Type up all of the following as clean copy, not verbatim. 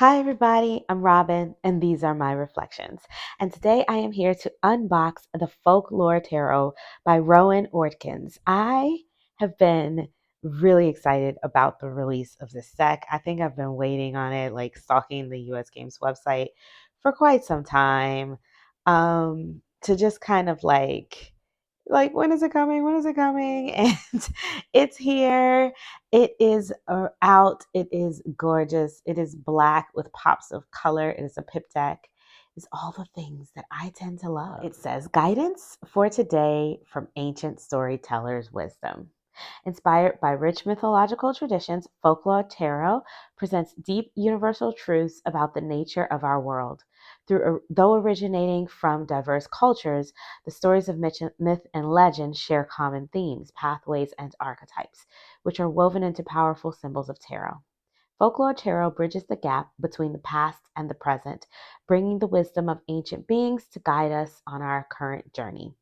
Hi, everybody. I'm Robin, and these are my reflections. And today I am here to unbox the Folklore Tarot by Rowan Ortkins. I have been really excited about the release of this deck. I think I've been waiting on it, like stalking the US Games website for quite some time, to just kind of like when is it coming, when is it coming? And it's here. It is out. It is gorgeous. It is black with pops of color. It is a pip deck. It's all the things that I tend to love. It says guidance for today from ancient storytellers' wisdom. Inspired by rich mythological traditions, Folklore Tarot presents deep universal truths about the nature of our world. Though originating from diverse cultures, the stories of myth and legend share common themes, pathways, and archetypes, which are woven into powerful symbols of tarot. Folklore Tarot bridges the gap between the past and the present, bringing the wisdom of ancient beings to guide us on our current journey.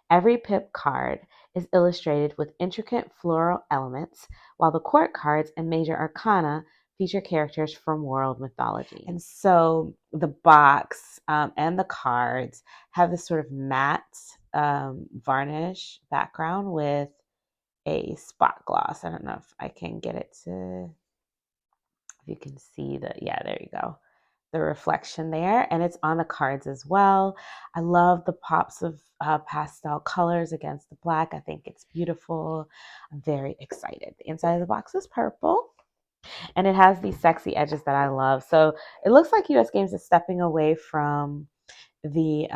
Every pip card is illustrated with intricate floral elements, while the court cards and major arcana feature characters from world mythology. And so the box and the cards have this sort of matte varnish background with a spot gloss. I don't know if I can get it to, if you can see yeah, there you go. The reflection there, and it's on the cards as well. I love the pops of pastel colors against the black. I think it's beautiful. I'm very excited. The inside of the box is purple, and it has these sexy edges that I love. So it looks like US Games is stepping away from the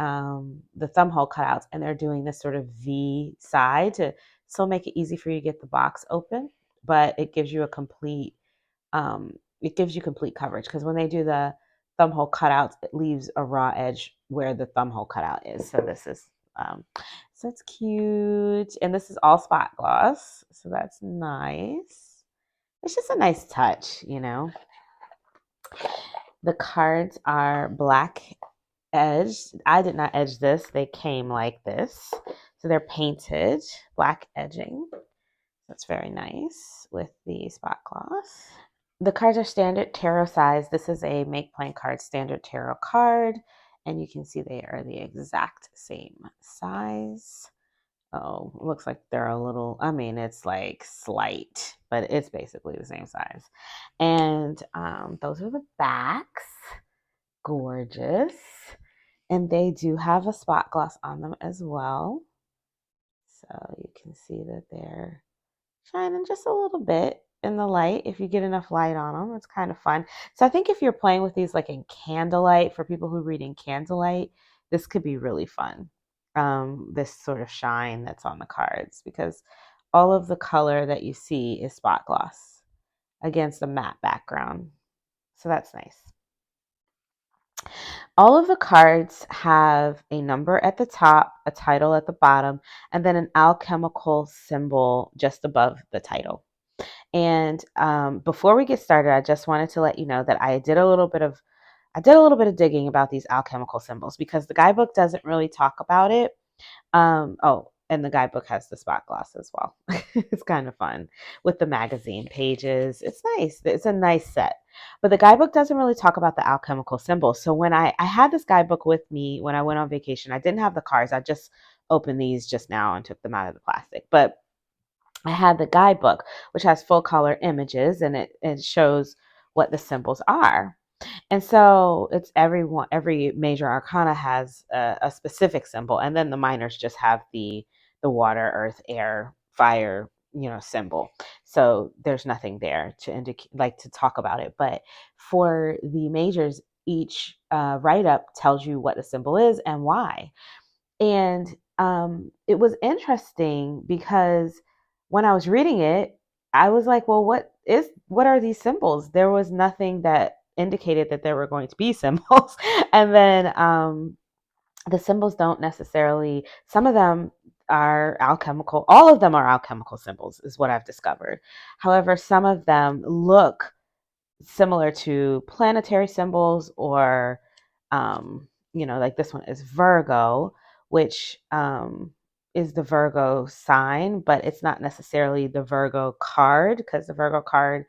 thumb hole cutouts, and they're doing this sort of V side to still make it easy for you to get the box open, but it gives you a complete complete coverage, because when they do the thumb hole cutouts, it leaves a raw edge where the thumb hole cutout is. So this is so it's cute, and this is all spot gloss, so that's nice. It's just a nice touch, you know. The cards are black edged. I did not edge this. They came like this. So they're painted black edging. That's very nice with the spot gloss. The cards are standard tarot size. This is a Make Plain Card standard tarot card, and you can see they are the exact same size. Oh, looks like they're a little, I mean, it's like slight, but it's basically the same size. And those are the backs. Gorgeous. And they do have a spot gloss on them as well. So you can see that they're shining just a little bit in the light. If you get enough light on them, it's kind of fun. So I think if you're playing with these like in candlelight, for people who read in candlelight, this could be really fun. This sort of shine that's on the cards, because all of the color that you see is spot gloss against a matte background. So that's nice. All of the cards have a number at the top, a title at the bottom, and then an alchemical symbol just above the title. And before we get started, I just wanted to let you know that I did a little bit of digging about these alchemical symbols, because the guidebook doesn't really talk about it. Oh, and the guidebook has the spot gloss as well. It's kind of fun with the magazine pages. It's nice. It's a nice set. But the guidebook doesn't really talk about the alchemical symbols. So when I had this guidebook with me when I went on vacation, I didn't have the cards. I just opened these just now and took them out of the plastic. But I had the guidebook, which has full color images, and it shows what the symbols are. And so it's every major arcana has a specific symbol, and then the minors just have the water, earth, air, fire, symbol. So there's nothing there to indicate, like, to talk about it. But for the majors, each write up tells you what the symbol is and why. And it was interesting because when I was reading it, I was like, well, what are these symbols? There was nothing that indicated that there were going to be symbols. And then the symbols don't necessarily, some of them are alchemical. All of them are alchemical symbols, is what I've discovered. However, some of them look similar to planetary symbols, or like this one is Virgo, which is the Virgo sign, but it's not necessarily the Virgo card, because the Virgo card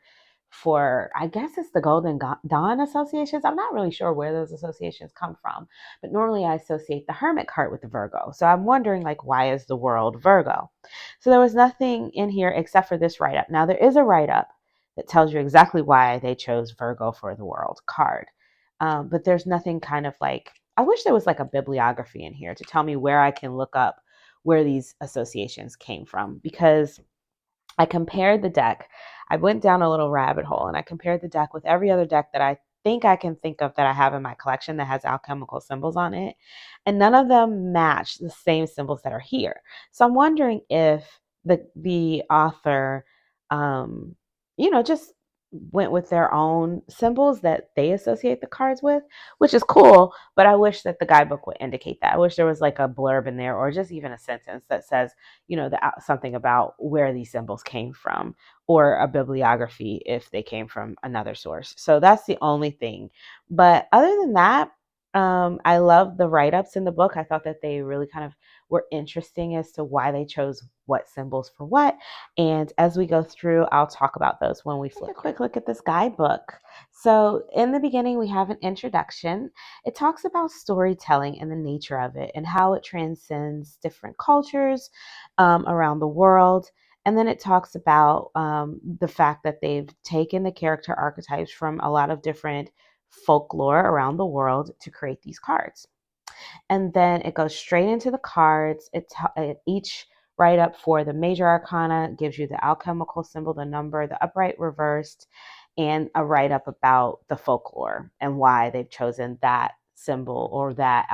for, I guess it's the Golden Dawn associations. I'm not really sure where those associations come from, but normally I associate the Hermit card with the Virgo. So I'm wondering, like, why is the world Virgo? So there was nothing in here except for this write-up. Now there is a write-up that tells you exactly why they chose Virgo for the world card. But there's nothing kind of like, I wish there was like a bibliography in here to tell me where I can look up where these associations came from, because I compared the deck. I went down a little rabbit hole and I compared the deck with every other deck that I think I can think of that I have in my collection that has alchemical symbols on it. And none of them match the same symbols that are here. So I'm wondering if the author, um, just went with their own symbols that they associate the cards with, which is cool. But I wish that the guidebook would indicate that. I wish there was like a blurb in there or just even a sentence that says, something about where these symbols came from, or a bibliography if they came from another source. So that's the only thing. But other than that, I love the write-ups in the book. I thought that they really kind of were interesting as to why they chose what symbols for what. And as we go through, I'll talk about those when we flip. Take a quick look at this guidebook. So in the beginning, we have an introduction. It talks about storytelling and the nature of it and how it transcends different cultures around the world. And then it talks about the fact that they've taken the character archetypes from a lot of different folklore around the world to create these cards. And then it goes straight into the cards. Each write up for the major arcana gives you the alchemical symbol, the number, the upright reversed, and a write up about the folklore and why they've chosen that symbol or that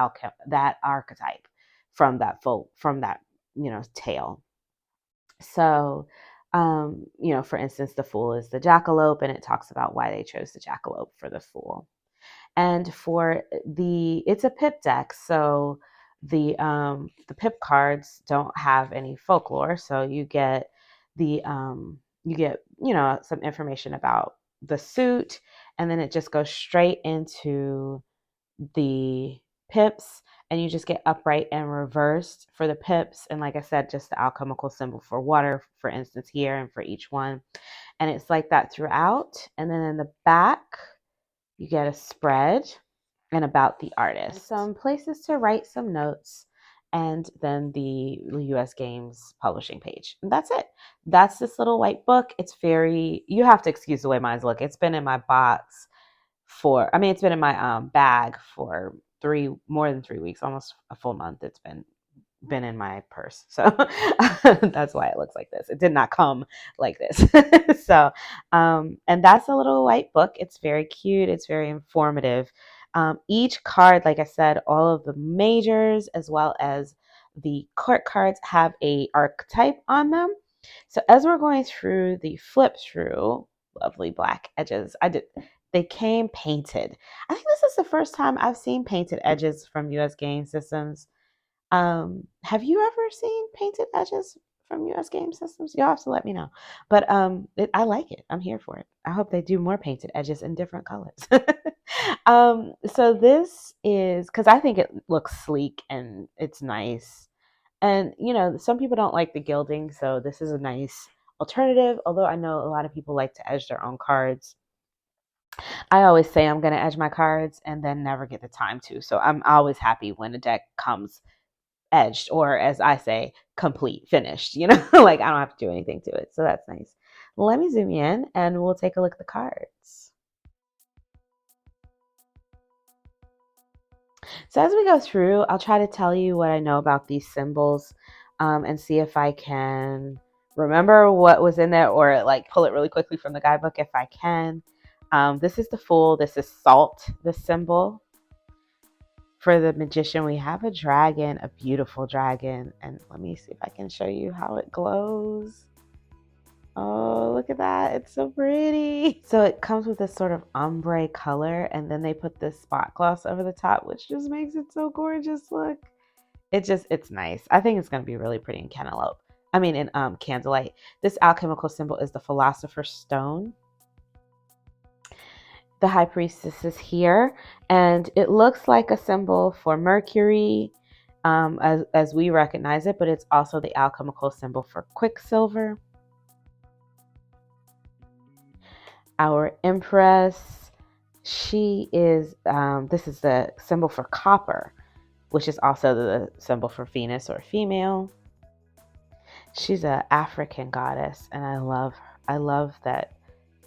archetype from that tale. So, for instance, the Fool is the jackalope, and it talks about why they chose the jackalope for the Fool. And it's a pip deck, so the pip cards don't have any folklore, so you get some information about the suit, and then it just goes straight into the pips, and you just get upright and reversed for the pips. And like I said, just the alchemical symbol for water, for instance, here, and for each one. And it's like that throughout. And then in the back, you get a spread and about the artist, some places to write some notes, and then the US Games publishing page. And that's it. That's this little white book. You have to excuse the way mine's look. It's been in my box it's been in my bag for more than 3 weeks, almost a full month. It's been in my purse, so that's why it looks like this. It did not come like this. So and that's a little white book. It's very cute. It's very informative. Each card, like I said, all of the majors as well as the court cards have a archetype on them. So as we're going through the flip through, lovely black edges, they came painted. I think this is the first time I've seen painted edges from US Game Systems. Have you ever seen painted edges from US Game Systems? You'll have to let me know. But I like it. I'm here for it. I hope they do more painted edges in different colors. So this is because I think it looks sleek and it's nice. And some people don't like the gilding, so this is a nice alternative. Although I know a lot of people like to edge their own cards. I always say I'm going to edge my cards and then never get the time to. So I'm always happy when a deck comes edged, or as I say, complete, finished, like I don't have to do anything to it. So that's nice. Let me zoom in and we'll take a look at the cards. So as we go through, I'll try to tell you what I know about these symbols and see if I can remember what was in there, or like pull it really quickly from the guidebook if I can. This is the Fool. This is salt, the symbol. For the Magician, we have a dragon, a beautiful dragon. And let me see if I can show you how it glows. Oh, look at that. It's so pretty. So it comes with this sort of ombre color, and then they put this spot gloss over the top, which just makes it so gorgeous. Look. It's nice. I think it's going to be really pretty in candlelight. This alchemical symbol is the Philosopher's Stone. The High Priestess is here, and it looks like a symbol for Mercury as we recognize it, but it's also the alchemical symbol for Quicksilver. Our Empress, she is, this is the symbol for copper, which is also the symbol for Venus or female. She's an African goddess, and I love that.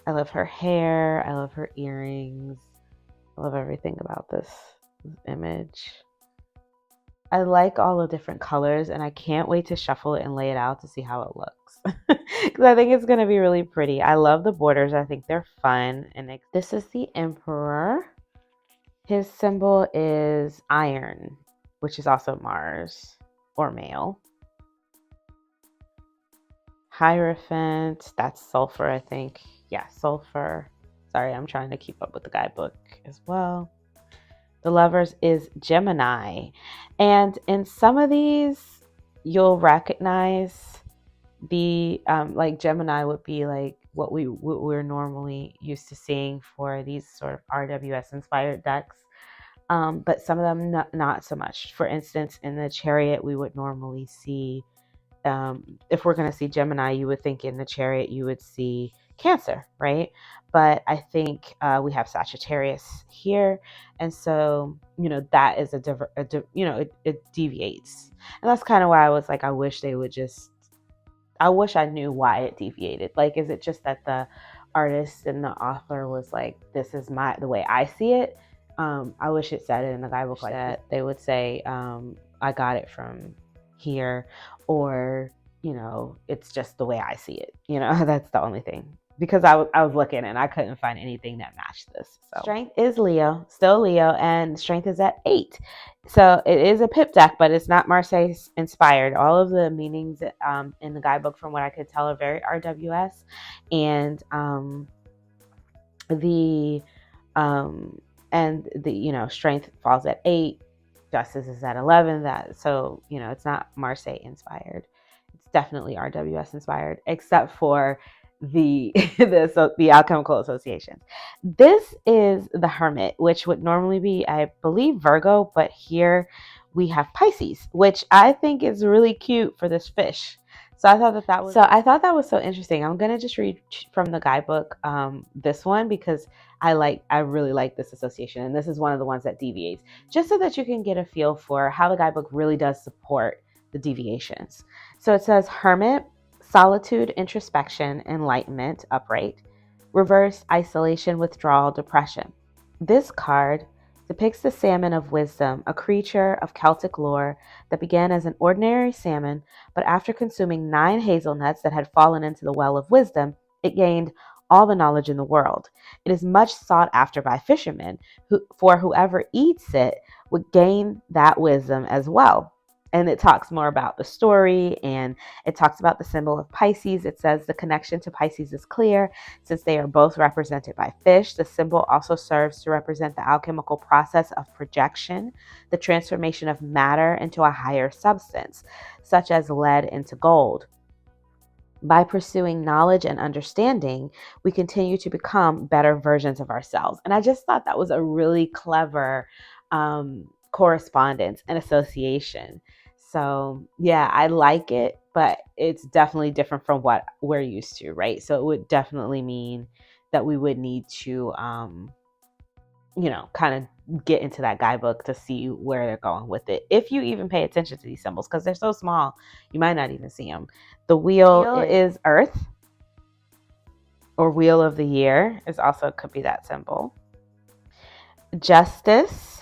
I love her hair. I love her earrings. I love everything about this image. I like all the different colors, and I can't wait to shuffle it and lay it out to see how it looks. Because I think it's going to be really pretty. I love the borders. I think they're fun. And this is the Emperor. His symbol is iron, which is also Mars or male. Hierophant, that's sulfur, I think. Yeah, sulfur. Sorry, I'm trying to keep up with the guidebook as well. The Lovers is Gemini. And in some of these, you'll recognize the, like Gemini would be like what we're normally used to seeing for these sort of RWS inspired decks. But some of them not so much. For instance, in the Chariot, we would normally see, if we're going to see Gemini, you would think in the Chariot you would see Cancer, right? But I think we have Sagittarius here, and so that is it deviates, and that's kind of why I was like, I wish they would just. I wish I knew why it deviated. Like, is it just that the artist and the author was like, this is the way I see it? I wish it said it in the guidebook like that. They would say, I got it from here, or, it's just the way I see it. That's the only thing. Because I was looking and I couldn't find anything that matched this. So strength is Leo, still Leo, and strength is at 8. So it is a pip deck, but it's not Marseille inspired. All of the meanings in the guidebook, from what I could tell, are very RWS, and the strength falls at 8. Justice is at 11. So it's not Marseille inspired. It's definitely RWS inspired, except for the the alchemical associations. This is the Hermit, which would normally be, I believe, Virgo, but here we have Pisces, which I think is really cute for this fish. So I thought that was so interesting. I'm gonna just read from the guidebook, this one, because I really like this association, and this is one of the ones that deviates, just so that you can get a feel for how the guidebook really does support the deviations. So it says Hermit, solitude, introspection, enlightenment, upright, reverse, isolation, withdrawal, depression. This card depicts the salmon of wisdom, a creature of Celtic lore that began as an ordinary salmon, but after consuming 9 hazelnuts that had fallen into the well of wisdom, it gained all the knowledge in the world. It is much sought after by fishermen, for whoever eats it would gain that wisdom as well. And it talks more about the story, and it talks about the symbol of Pisces. It says the connection to Pisces is clear since they are both represented by fish. The symbol also serves to represent the alchemical process of projection, the transformation of matter into a higher substance, such as lead into gold. By pursuing knowledge and understanding, we continue to become better versions of ourselves. And I just thought that was a really clever correspondence and association. So yeah, I like it, but it's definitely different from what we're used to, right? So it would definitely mean that we would need to, kind of get into that guidebook to see where they're going with it. If you even pay attention to these symbols, because they're so small, you might not even see them. The wheel is Earth, or Wheel of the Year is also, could be that symbol. Justice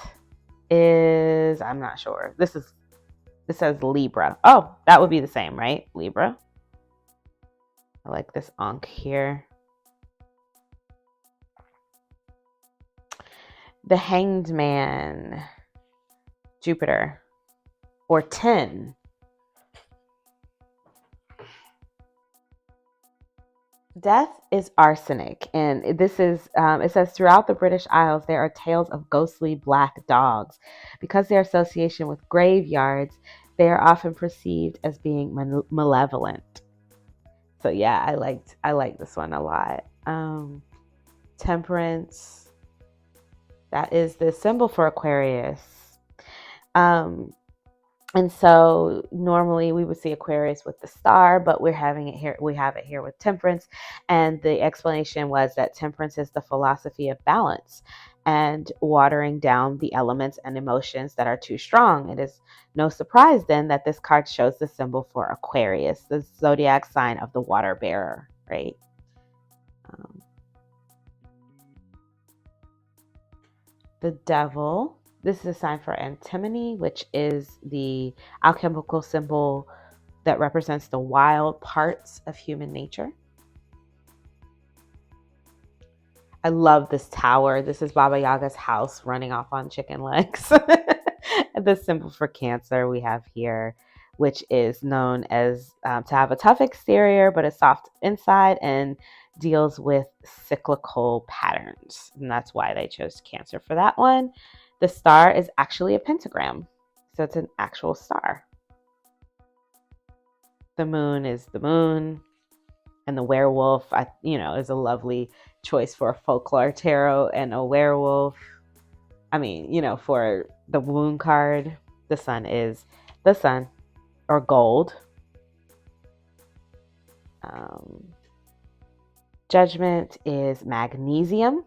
is, I'm not sure. This says Libra. Oh, that would be the same, right? Libra. I like this Ankh here. The Hanged Man, Jupiter, or 10. Death is arsenic, and this is, it says, throughout the British Isles, there are tales of ghostly black dogs. Because their association with graveyards, they are often perceived as being malevolent. So yeah, I like this one a lot. Temperance, that is the symbol for Aquarius. And so normally we would see Aquarius with the star, but we have it here with temperance. And the explanation was that temperance is the philosophy of balance and watering down the elements and emotions that are too strong. It is no surprise then that this card shows the symbol for Aquarius, the zodiac sign of the water bearer, right? Um, the devil. This is a sign for antimony, which is the alchemical symbol that represents the wild parts of human nature. I love this tower. This is Baba Yaga's house running off on chicken legs. The symbol for Cancer we have here, which is known as to have a tough exterior but a soft inside, and deals with cyclical patterns. And that's why they chose Cancer for that one. The star is actually a pentagram, so it's an actual star. The moon is the moon. And the werewolf, is a lovely choice for a folklore tarot and a werewolf. For the wound card, the sun is the sun or gold. Judgment is magnesium.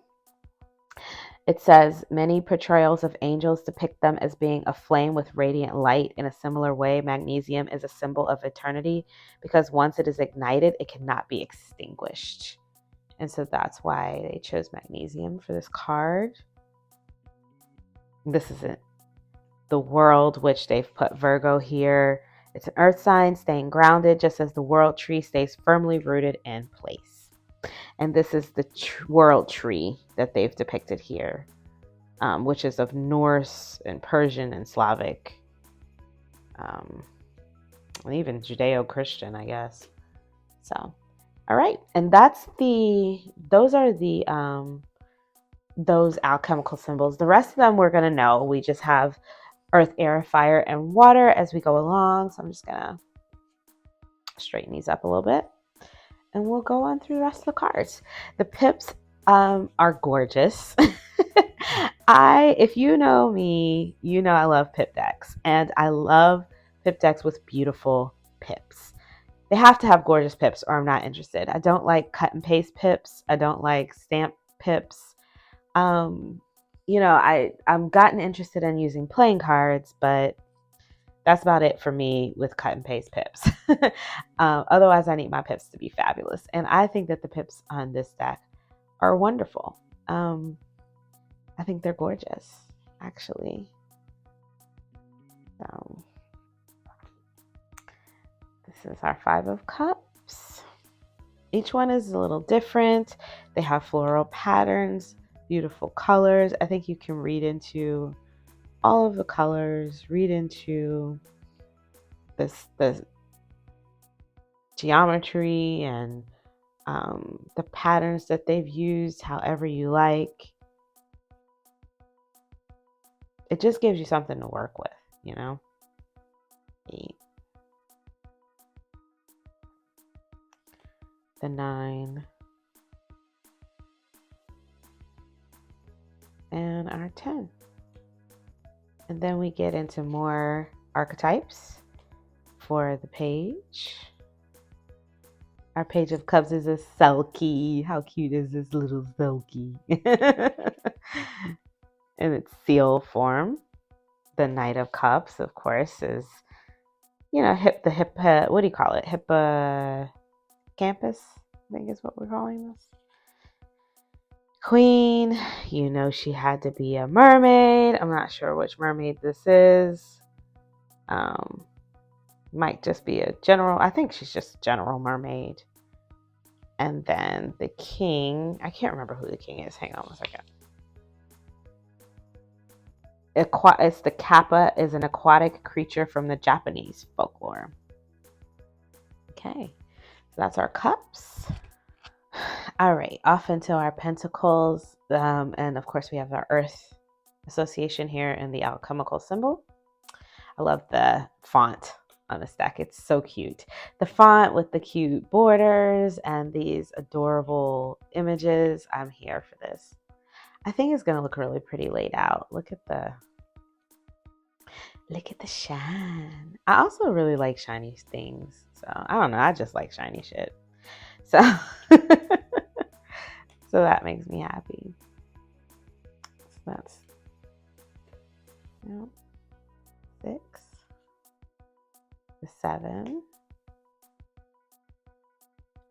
It says many portrayals of angels depict them as being aflame with radiant light. In a similar way, magnesium is a symbol of eternity because once it is ignited, it cannot be extinguished. And so that's why they chose magnesium for this card. This isn't the world, which they've put Virgo here. It's an earth sign staying grounded, just as the world tree stays firmly rooted in place. And this is the world tree that they've depicted here, which is of Norse and Persian and Slavic, and even Judeo-Christian, I guess. So, all right. And those are those alchemical symbols. The rest of them we're going to know. We just have earth, air, fire, and water as we go along. So I'm just going to straighten these up a little bit. And we'll go on through the rest of the cards. The pips are gorgeous. If you know me, you know I love pip decks. And I love pip decks with beautiful pips. They have to have gorgeous pips or I'm not interested. I don't like cut and paste pips. I don't like stamp pips. I'm gotten interested in using playing cards, but that's about it for me with cut and paste pips. Otherwise, I need my pips to be fabulous. And I think that the pips on this deck are wonderful. I think they're gorgeous, actually. So, this is our Five of Cups. Each one is a little different. They have floral patterns, beautiful colors. I think you can read into all of the colors, read into the geometry and the patterns that they've used, however you like. It just gives you something to work with, you know? The 9 and our 10. And then we get into more archetypes for the page. Our Page of Cups is a Selkie. How cute is this little Selkie? In its seal form. The Knight of Cups, of course, is, what do you call it? Hippocampus, I think is what we're calling this. Queen, she had to be a mermaid. I'm not sure which mermaid this is. Might just be a general. I think she's just a general mermaid. And then the king, I can't remember who the king is. Hang on one second. It's the kappa, is an aquatic creature from the Japanese folklore. Okay, so that's our cups. All right, off into our pentacles. And of course we have our earth association here in the alchemical symbol. I love the font on this deck. It's so cute. The font with the cute borders and these adorable images. I'm here for this. I think it's going to look really pretty laid out. Look at Look at the shine. I also really like shiny things. So I don't know. I just like shiny shit. So, so that makes me happy. So that's, you know, 6, the 7.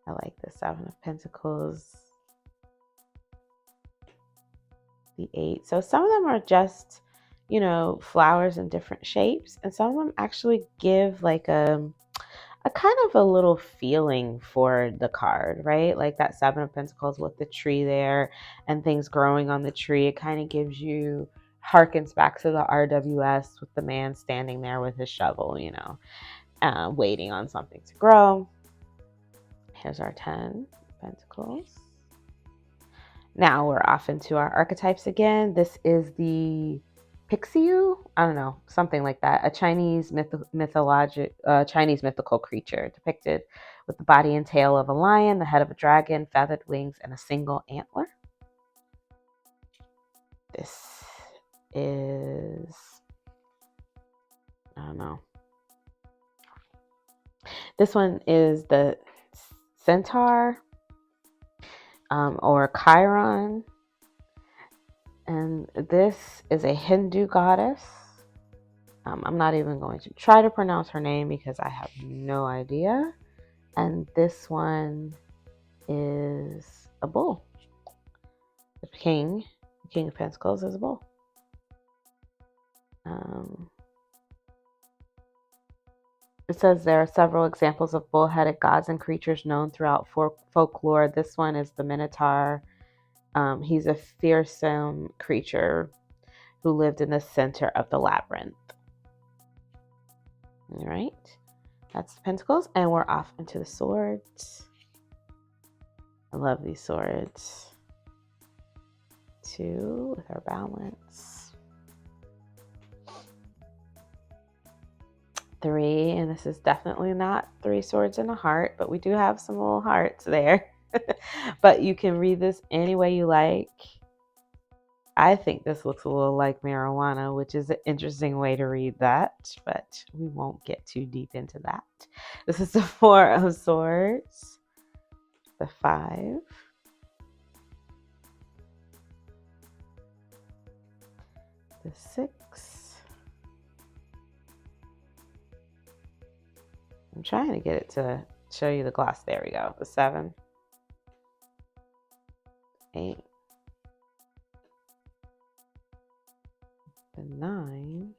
I like the 7 of Pentacles, the 8. So some of them are just, flowers in different shapes, and some of them actually give like a kind of a little feeling for the card, right? Like that 7 of Pentacles with the tree there and things growing on the tree. It kind of gives you, harkens back to the RWS with the man standing there with his shovel, waiting on something to grow. Here's our 10 of Pentacles. Now we're off into our archetypes again. This is the Pixiu, I don't know, something like that. A Chinese Chinese mythical creature depicted with the body and tail of a lion, the head of a dragon, feathered wings, and a single antler. This is, I don't know. This one is the centaur, or Chiron. And this is a Hindu goddess. I'm not even going to try to pronounce her name because I have no idea. And this one is a bull. The king of Pentacles is a bull. It says there are several examples of bull-headed gods and creatures known throughout folklore. This one is the Minotaur. He's a fearsome creature who lived in the center of the labyrinth. All right, that's the Pentacles, and we're off into the swords. I love these swords. 2 with our balance. 3, and this is definitely not 3 swords and a heart, but we do have some little hearts there. But you can read this any way you like. I think this looks a little like marijuana, which is an interesting way to read that, but we won't get too deep into that. This is the 4 of Swords, the 5, the 6. I'm trying to get it to show you the gloss. There we go. The 7, 8, the 9,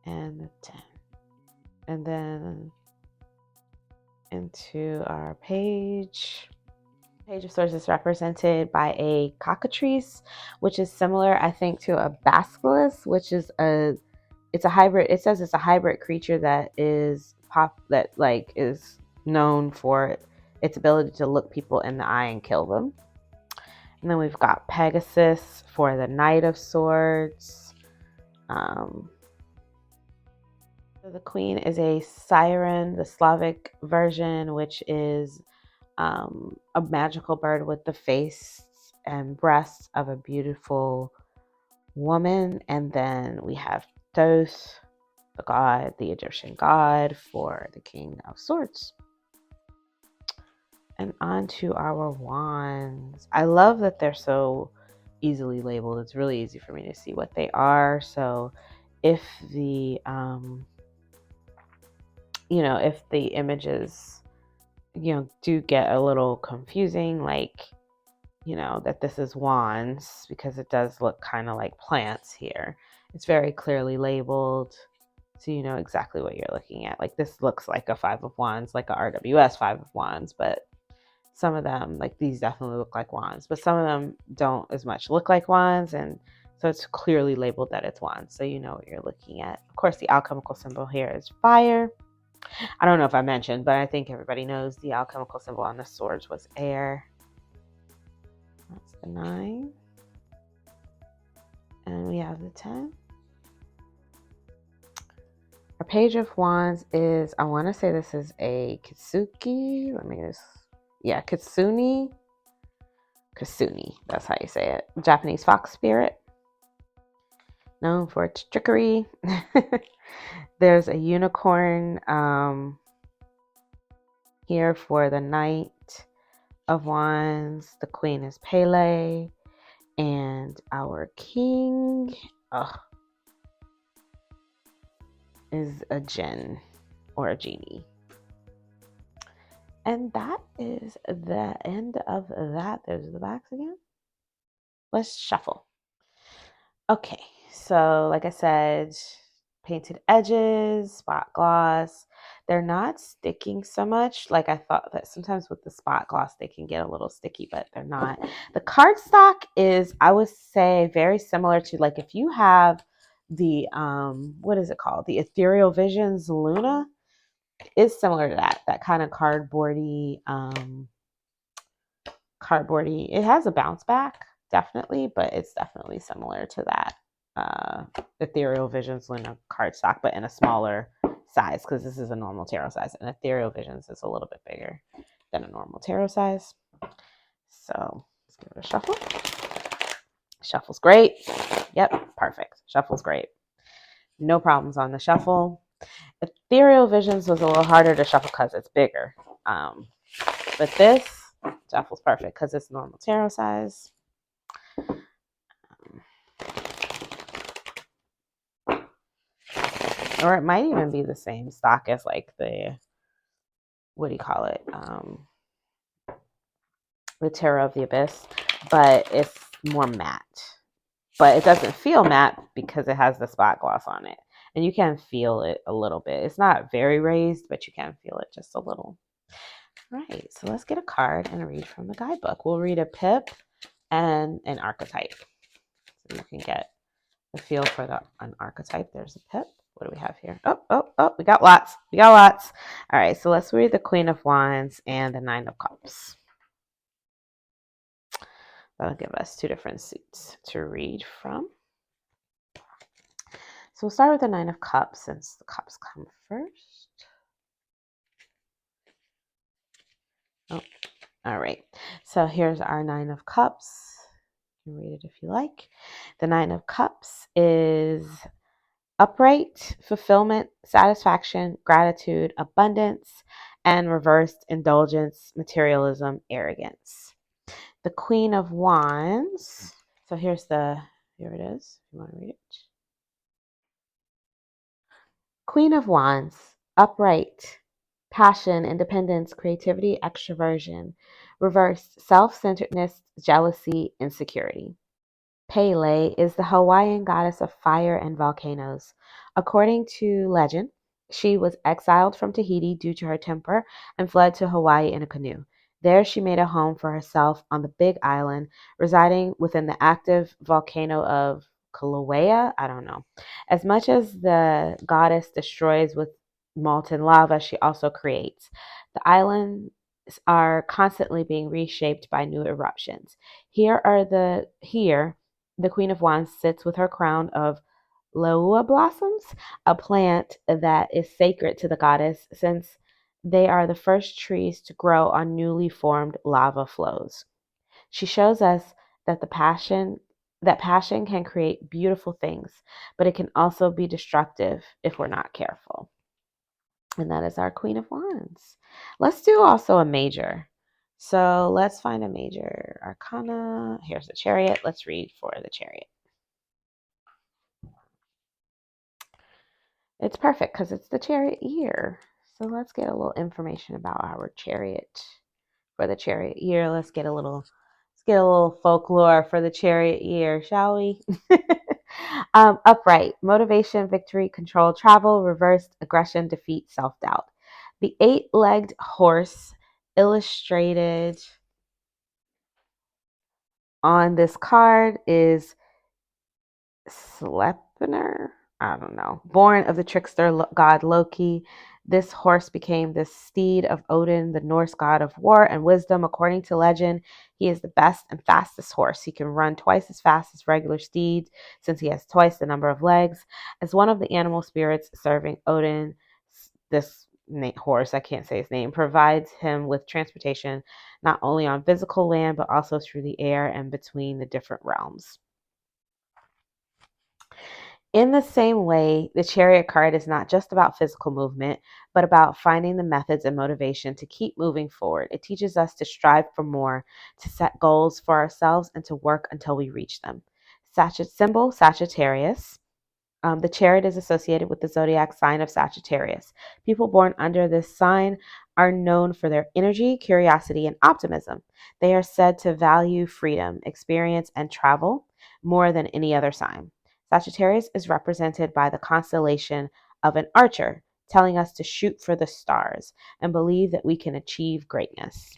and the 10. And then into our page. Page of Swords is represented by a cockatrice, which is similar, I think, to a basilisk, which is it's a hybrid. It says it's a hybrid creature that is known for its ability to look people in the eye and kill them. And then we've got Pegasus for the Knight of Swords. The Queen is a siren, the Slavic version, which is a magical bird with the face and breasts of a beautiful woman. And then we have Thoth, the god, the Egyptian god, for the King of Swords. And on to our wands. I love that they're so easily labeled. It's really easy for me to see what they are. So if the if the images do get a little confusing, like that this is wands, because it does look kind of like plants here. It's very clearly labeled, so you know exactly what you're looking at. Like this looks like a 5 of wands, like a RWS 5 of wands, but some of them, like these, definitely look like wands, but some of them don't as much look like wands, and so it's clearly labeled that it's wands, so you know what you're looking at. Of course, the alchemical symbol here is fire. I don't know if I mentioned, but I think everybody knows the alchemical symbol on the swords was air. That's the 9. And we have the 10. Our Page of Wands is, I want to say this is a Kitsuki. Kitsune Kasuni, that's how you say it. Japanese fox spirit, known for its trickery. There's a unicorn here for the Knight of Wands. The Queen is Pele. And our king is a djinn or a genie. And that is the end of that. There's the backs again. Let's shuffle. Okay, so like I said, painted edges, spot gloss. They're not sticking so much. Like I thought that sometimes with the spot gloss, they can get a little sticky, but they're not. The cardstock is, I would say, very similar to like if you have the, what is it called? The Ethereal Visions Luna is similar to that kind of cardboardy, it has a bounce back, definitely, but it's definitely similar to that Ethereal Visions Luna cardstock, but in a smaller size, because this is a normal tarot size, and Ethereal Visions is a little bit bigger than a normal tarot size. So let's give it a shuffle. Shuffle's great. Yep, perfect. Shuffle's great. No problems on the shuffle. Ethereal Visions was a little harder to shuffle because it's bigger. But this shuffle's perfect because it's normal tarot size. Or it might even be the same stock as like the, what do you call it? The Tarot of the Abyss, but it's more matte. But it doesn't feel matte because it has the spot gloss on it. And you can feel it a little bit. It's not very raised, but you can feel it just a little. Right, so let's get a card and read from the guidebook. We'll read a pip and an archetype. So you can get a feel for an archetype. There's a pip. What do we have here? Oh, we got lots. All right, so let's read the Queen of Wands and the Nine of Cups. That'll give us two different suits to read from. So we'll start with the Nine of Cups since the cups come first. Oh, all right. So here's our Nine of Cups. You can read it if you like. The Nine of Cups is upright, fulfillment, satisfaction, gratitude, abundance, and reversed indulgence, materialism, arrogance. The Queen of Wands. So here it is. If you want to read it. Queen of Wands, upright, passion, independence, creativity, extroversion, reversed, self-centeredness, jealousy, insecurity. Pele is the Hawaiian goddess of fire and volcanoes. According to legend, she was exiled from Tahiti due to her temper and fled to Hawaii in a canoe. There she made a home for herself on the Big Island, residing within the active volcano of Kilauea. I don't know. As much as the goddess destroys with molten lava, she also creates. The islands are constantly being reshaped by new eruptions. Here, the Queen of Wands sits with her crown of Laua blossoms, a plant that is sacred to the goddess since they are the first trees to grow on newly formed lava flows. She shows us that passion can create beautiful things, but it can also be destructive if we're not careful. And that is our Queen of Wands. Let's do also a major. So let's find a major arcana. Here's the Chariot. Let's read for the Chariot. It's perfect because it's the Chariot year. So let's get a little information about our Chariot for the Chariot year. Let's get a little folklore for the Chariot year, shall we? Upright, motivation, victory, control, travel, reversed, aggression, defeat, self-doubt. The eight-legged horse illustrated on this card is Sleipnir. I don't know. Born of the trickster god Loki, this horse became the steed of Odin, the Norse god of war and wisdom. According to legend, he is the best and fastest horse. He can run twice as fast as regular steeds since he has twice the number of legs. As one of the animal spirits serving Odin, this horse, I can't say his name, provides him with transportation not only on physical land, but also through the air and between the different realms. In the same way, the Chariot card is not just about physical movement, but about finding the methods and motivation to keep moving forward. It teaches us to strive for more, to set goals for ourselves, and to work until we reach them. Symbol Sagittarius. The chariot is associated with the zodiac sign of Sagittarius. People born under this sign are known for their energy, curiosity, and optimism. They are said to value freedom, experience, and travel more than any other sign. Sagittarius is represented by the constellation of an archer, telling us to shoot for the stars and believe that we can achieve greatness.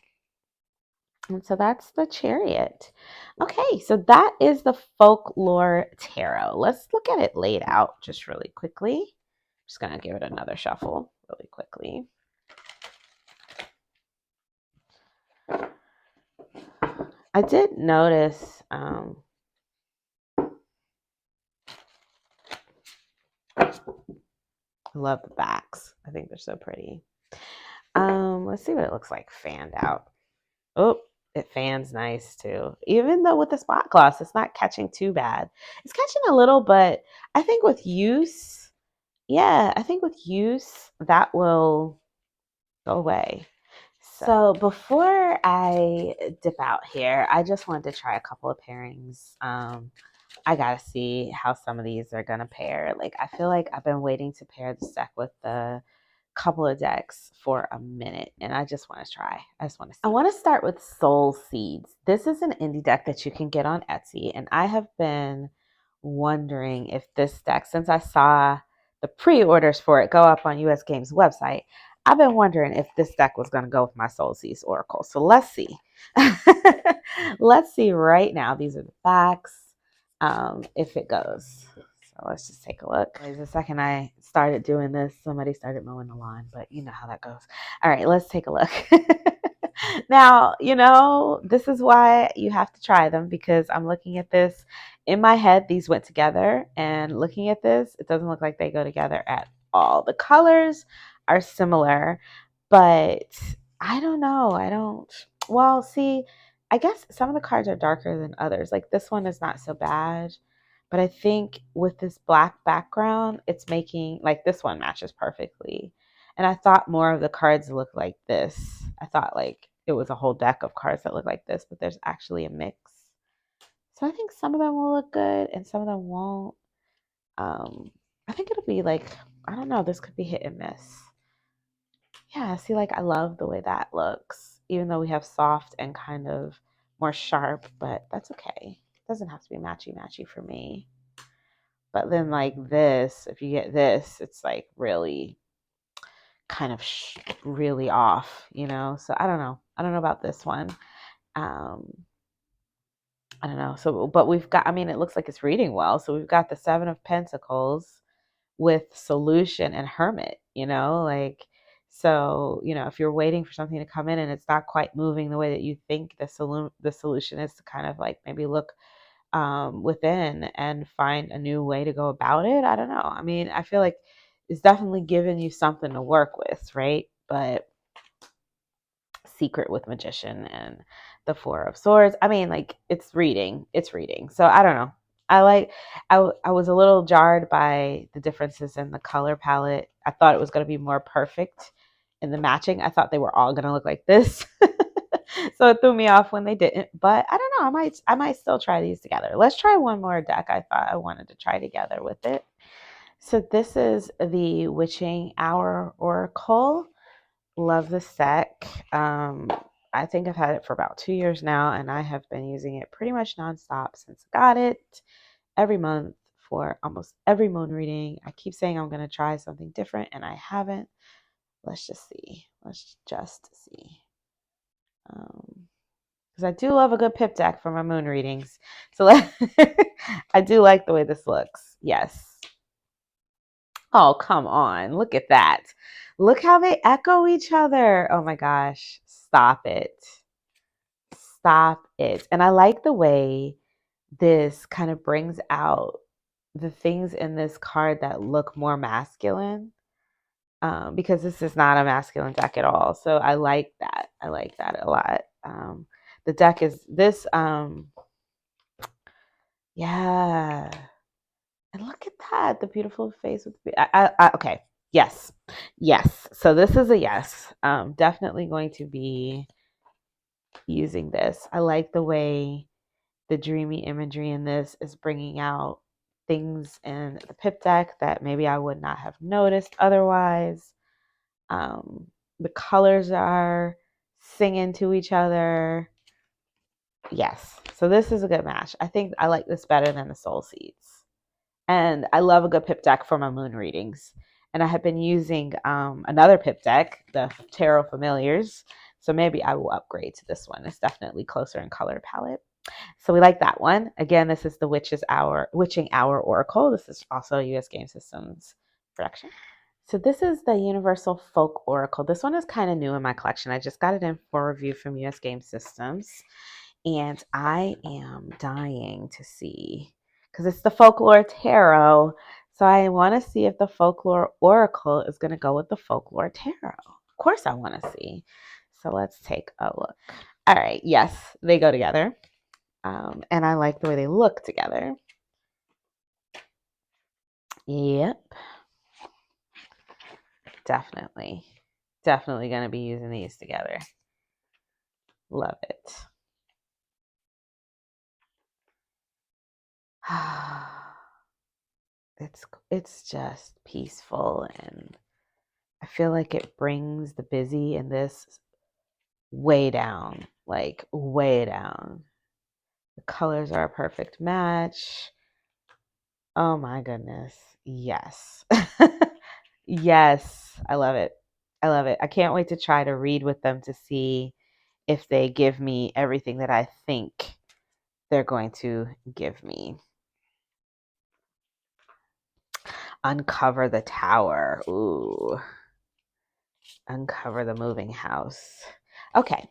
And so that's the chariot. Okay, so that is the folklore tarot. Let's look at it laid out just really quickly. Just going to give it another shuffle really quickly. I did notice, I love the backs. I think they're so pretty. Let's see what it looks like fanned out. Oh, it fans nice too. Even though with the spot gloss, it's not catching too bad. It's catching a little, but I think with use, that will go away. So before I dip out here, I just wanted to try a couple of pairings. I gotta see how some of these are gonna pair. Like I feel like I've been waiting to pair this deck with the couple of decks for a minute, and I just want to try. I just want to see. I want to start with Soul Seeds. This is an indie deck that you can get on Etsy, and I have been wondering if this deck, since I saw the pre-orders for it go up on US Games website, I've been wondering if this deck was going to go with my Soul Seeds Oracle. So let's see. Let's see right now. These are the backs. If it goes. So let's just take a look. The second I started doing this, somebody started mowing the lawn, but you know how that goes. All right, let's take a look. Now, this is why you have to try them, because I'm looking at this in my head. These went together, and looking at this, it doesn't look like they go together at all. The colors are similar, but I don't know. Well, see, I guess some of the cards are darker than others. Like this one is not so bad. But I think with this black background, it's making, like this one matches perfectly. And I thought more of the cards look like this. I thought like it was a whole deck of cards that look like this, but there's actually a mix. So I think some of them will look good and some of them won't. I think it'll be like, I don't know, this could be hit and miss. Yeah, see, like I love the way that looks, even though we have soft and kind of more sharp, but that's okay. It doesn't have to be matchy for me. But then like this, if you get this, it's like really kind of really off, So I don't know. I don't know about this one. I don't know. So, but we've got, it looks like it's reading well. So we've got the Seven of Pentacles with Solution and Hermit, so, if you're waiting for something to come in and it's not quite moving the way that you think the solution is, to kind of like maybe look within and find a new way to go about it. I don't know. I feel like it's definitely giving you something to work with, right? But Secret with Magician and the Four of Swords, like it's reading. So I don't know. I was a little jarred by the differences in the color palette. I thought it was going to be more perfect in the matching. I thought they were all going to look like this. So it threw me off when they didn't. But I don't know. I might still try these together. Let's try one more deck I thought I wanted to try together with it. So this is the Witching Hour Oracle. Love this deck. I think I've had it for about 2 years now, and I have been using it pretty much nonstop since I got it, every month for almost every moon reading. I keep saying I'm going to try something different, and I haven't. Let's just see. Because I do love a good pip deck for my moon readings. So I do like the way this looks. Yes. Oh, come on. Look at that. Look how they echo each other. Oh my gosh. Stop it. Stop it. And I like the way this kind of brings out the things in this card that look more masculine. because this is not a masculine deck at all. So I like that. I like that a lot. The deck is this, yeah. And look at that, the beautiful face with okay. Yes. Yes. So this is a yes. Definitely going to be using this. I like the way the dreamy imagery in this is bringing out things in the pip deck that maybe I would not have noticed otherwise. Um, the colors are singing to each other. Yes. So this is a good match. I think I like this better than the Soul Seeds. And I love a good pip deck for my moon readings. And I have been using another pip deck, the Tarot Familiars. So maybe I will upgrade to this one. It's definitely closer in color palette. So we like that one. Again, this is the Witching Hour Oracle. This is also US Game Systems production. So this is the Universal Folk Oracle. This one is kind of new in my collection. I just got it in for review from US Game Systems. And I am dying to see, because it's the Folklore Tarot. So I want to see if the Folklore Oracle is going to go with the Folklore Tarot. Of course I want to see. So let's take a look. All right. Yes, they go together. And I like the way they look together. Yep. Definitely. Definitely going to be using these together. Love it. It's just peaceful, and I feel like it brings the busy in this way down, like way down. The colors are a perfect match. Oh my goodness. Yes. Yes. I love it. I love it. I can't wait to try to read with them to see if they give me everything that I think they're going to give me. Uncover the tower. Ooh. Uncover the moving house. Okay.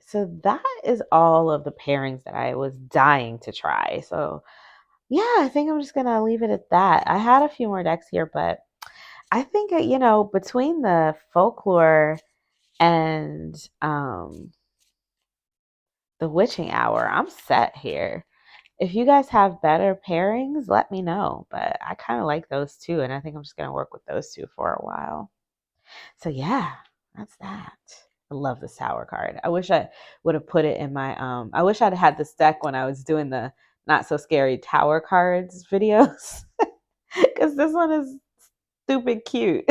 So that is all of the pairings that I was dying to try. So yeah, I think I'm just going to leave it at that. I had a few more decks here, but I think, between the folklore and the witching hour, I'm set here. If you guys have better pairings, let me know. But I kind of like those two, and I think I'm just going to work with those two for a while. So yeah, that's that. I love the sour card. I wish I would have put it in my I wish I'd had this deck when I was doing the not so scary tower cards videos. Because this one is stupid cute.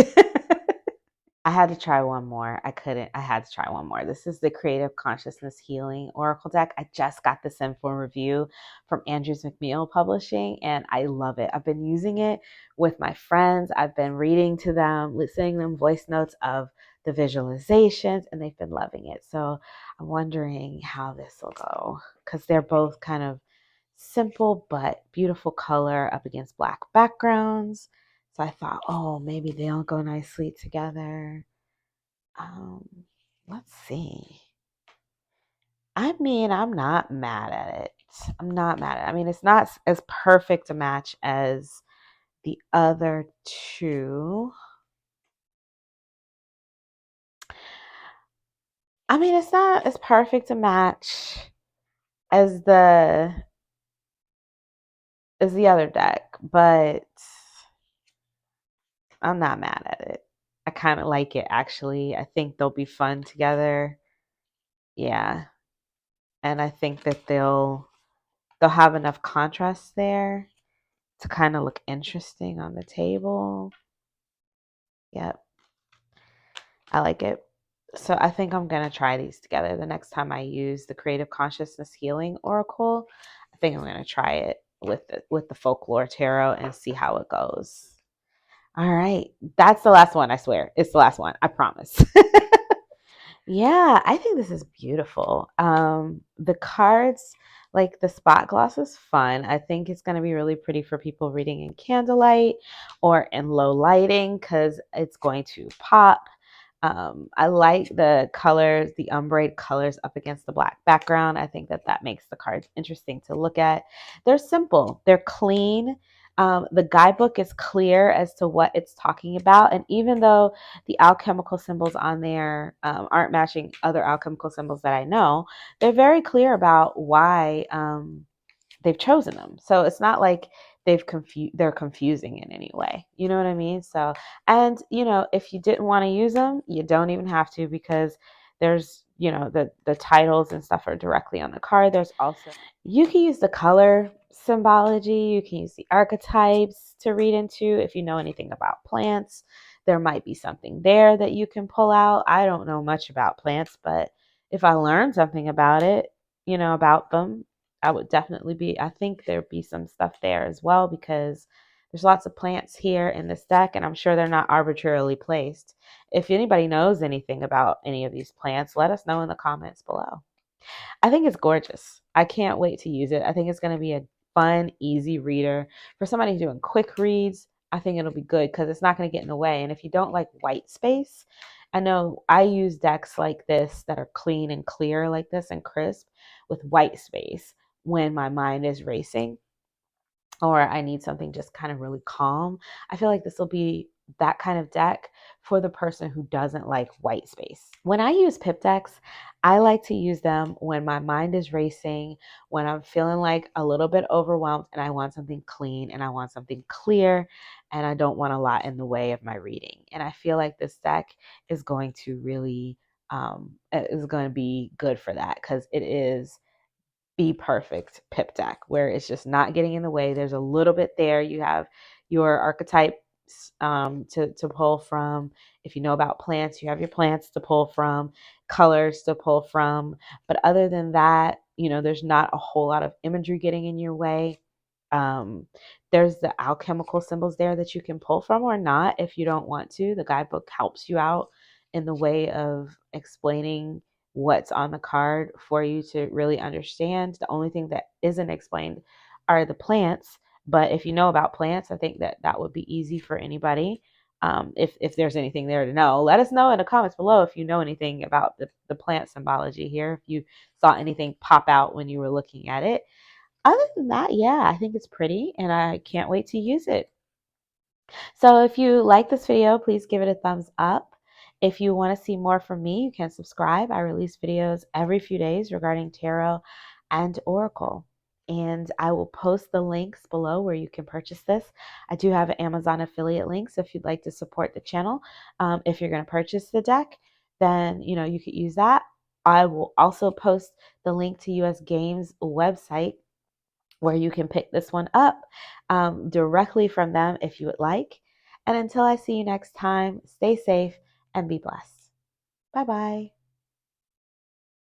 I had to try one more. I couldn't. I had to try one more. This is the Creative Consciousness Healing Oracle deck. I just got this in for review from Andrews McMeel Publishing, and I love it. I've been using it with my friends. I've been reading to them, listening to them voice notes of the visualizations, and they've been loving it. So I'm wondering how this will go, because they're both kind of simple but beautiful color up against black backgrounds. So I thought, oh, maybe they'll go nicely together. Um, let's see. I mean, I'm not mad at it. I'm not mad at it. I mean, it's not as perfect a match as the other two. I mean, it's not as perfect a match as the other deck, but I'm not mad at it. I kind of like it, actually. I think they'll be fun together. Yeah. And I think that they'll have enough contrast there to kind of look interesting on the table. Yep. I like it. So I think I'm going to try these together the next time I use the Creative Consciousness Healing Oracle. I think I'm going to try it with the Folklore Tarot and see how it goes. All right. That's the last one, I swear. It's the last one. I promise. Yeah, I think this is beautiful. The cards, like the spot gloss is fun. I think it's going to be really pretty for people reading in candlelight or in low lighting because it's going to pop. I like the colors, the ombre colors up against the black background. I think that makes the cards interesting to look at. They're simple. They're clean. The guidebook is clear as to what it's talking about. And even though the alchemical symbols on there aren't matching other alchemical symbols that I know, they're very clear about why they've chosen them. So it's not like they're confusing in any way. You know what I mean? So, and if you didn't want to use them, you don't even have to, because there's, the titles and stuff are directly on the card. There's also, you can use the color symbology, you can use the archetypes to read into. If you know anything about plants, there might be something there that you can pull out. I don't know much about plants, but if I learned something about it, about them, I would definitely I think there'd be some stuff there as well, because there's lots of plants here in this deck, and I'm sure they're not arbitrarily placed. If anybody knows anything about any of these plants, let us know in the comments below. I think it's gorgeous. I can't wait to use it. I think it's going to be a fun, easy reader. For somebody doing quick reads, I think it'll be good because it's not going to get in the way. And if you don't like white space, I know I use decks like this that are clean and clear like this and crisp with white space when my mind is racing, or I need something just kind of really calm. I feel like this will be that kind of deck for the person who doesn't like white space. When I use pip decks, I like to use them when my mind is racing, when I'm feeling like a little bit overwhelmed and I want something clean and I want something clear and I don't want a lot in the way of my reading. And I feel like this deck is going to really is going to be good for that, because it is be perfect pip deck where it's just not getting in the way. There's a little bit there. You have your archetypes to pull from. If you know about plants, you have your plants to pull from, colors to pull from. But other than that, there's not a whole lot of imagery getting in your way. Um, there's the alchemical symbols there that you can pull from or not if you don't want to. The guidebook helps you out in the way of explaining what's on the card for you to really understand. The only thing that isn't explained are the plants. But if you know about plants, I think that would be easy for anybody. If there's anything there to know, let us know in the comments below if you know anything about the plant symbology here, if you saw anything pop out when you were looking at it. Other than that, yeah, I think it's pretty and I can't wait to use it. So if you like this video, please give it a thumbs up. If you want to see more from me, you can subscribe. I release videos every few days regarding tarot and oracle. And I will post the links below where you can purchase this. I do have an Amazon affiliate link, so if you'd like to support the channel, if you're going to purchase the deck, then you could use that. I will also post the link to US Games website where you can pick this one up directly from them if you would like. And until I see you next time, stay safe and be blessed. Bye bye.